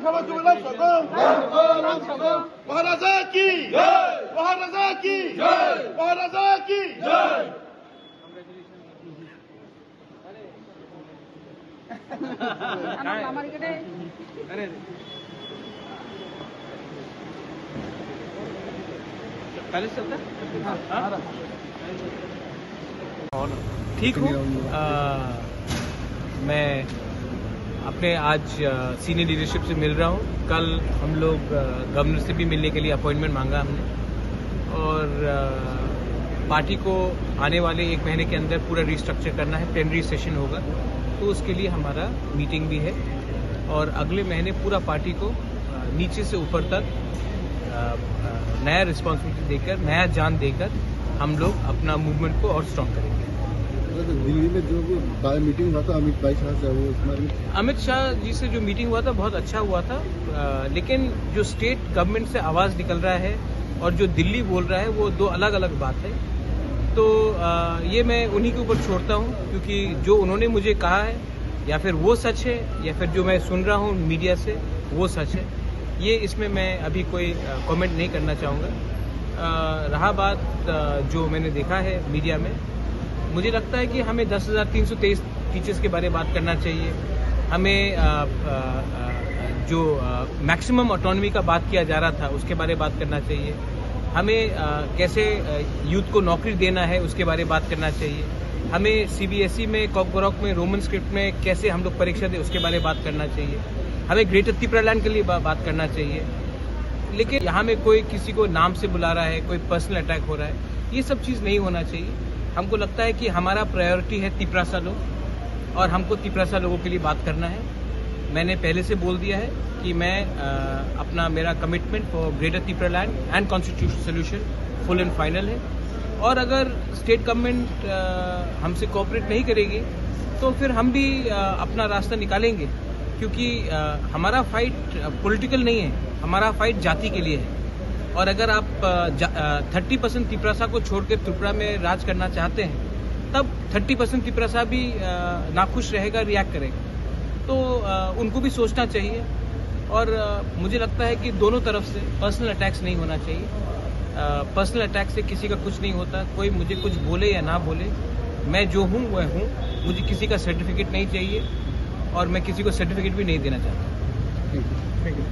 महाराजा की महाराजा की महाराजा की ठीक हूँ। मैं अपने आज सीनियर लीडरशिप से मिल रहा हूँ। कल हम लोग गवर्नर से भी मिलने के लिए अपॉइंटमेंट मांगा हमने और पार्टी को आने वाले एक महीने के अंदर पूरा रिस्ट्रक्चर करना है। प्लेनरी सेशन होगा तो उसके लिए हमारा मीटिंग भी है और अगले महीने पूरा पार्टी को नीचे से ऊपर तक नया रिस्पॉन्सिबिलिटी देकर, नया जान देकर हम लोग अपना मूवमेंट को और स्ट्रॉन्ग करेंगे। दिल्ली में जो मीटिंग हुआ था अमित भाई शाह से, वो अमित शाह जी से जो मीटिंग हुआ था बहुत अच्छा हुआ था, लेकिन जो स्टेट गवर्नमेंट से आवाज़ निकल रहा है और जो दिल्ली बोल रहा है वो दो अलग अलग बात है। तो ये मैं उन्हीं के ऊपर छोड़ता हूँ, क्योंकि जो उन्होंने मुझे कहा है या फिर वो सच है या फिर जो मैं सुन रहा हूँ मीडिया से वो सच है। ये इसमें मैं अभी कोई कमेंट नहीं करना चाहूँगा। रहा बात जो मैंने देखा है मीडिया में, मुझे लगता है कि हमें 10,323 टीचर्स के बारे में बात करना चाहिए। हमें जो मैक्सिमम ऑटोनॉमी का बात किया जा रहा था उसके बारे में बात करना चाहिए। हमें कैसे यूथ को नौकरी देना है उसके बारे में बात करना चाहिए। हमें सीबीएसई में, कॉकबॉरोक में, रोमन स्क्रिप्ट में कैसे हम लोग परीक्षा दें उसके बारे में बात करना चाहिए। हमें ग्रेटर त्रिपुरा लैंड के लिए बात करना चाहिए। लेकिन यहाँ में कोई किसी को नाम से बुला रहा है, कोई पर्सनल अटैक हो रहा है, ये सब चीज़ नहीं होना चाहिए। हमको लगता है कि हमारा प्रायोरिटी है तिपरासा लोग और हमको तिपरासा लोगों के लिए बात करना है। मैंने पहले से बोल दिया है कि मैं अपना मेरा commitment for greater Tripura land and constitutional solution full and final है। और अगर स्टेट गवर्नमेंट हमसे कोऑपरेट नहीं करेगी तो फिर हम भी अपना रास्ता निकालेंगे, क्योंकि हमारा फाइट पॉलिटिकल नहीं है, हमारा फाइट जाति के लिए है। और अगर आप 30% तिपरासा को छोड़कर त्रिपुरा में राज करना चाहते हैं तब 30% तिपरासा भी नाखुश रहेगा, रिएक्ट करेगा। तो उनको भी सोचना चाहिए। और मुझे लगता है कि दोनों तरफ से पर्सनल अटैक्स नहीं होना चाहिए। पर्सनल अटैक से किसी का कुछ नहीं होता। कोई मुझे कुछ बोले या ना बोले, मैं जो हूँ वह हूँ। मुझे किसी का सर्टिफिकेट नहीं चाहिए और मैं किसी को सर्टिफिकेट भी नहीं देना चाहता। Thank you.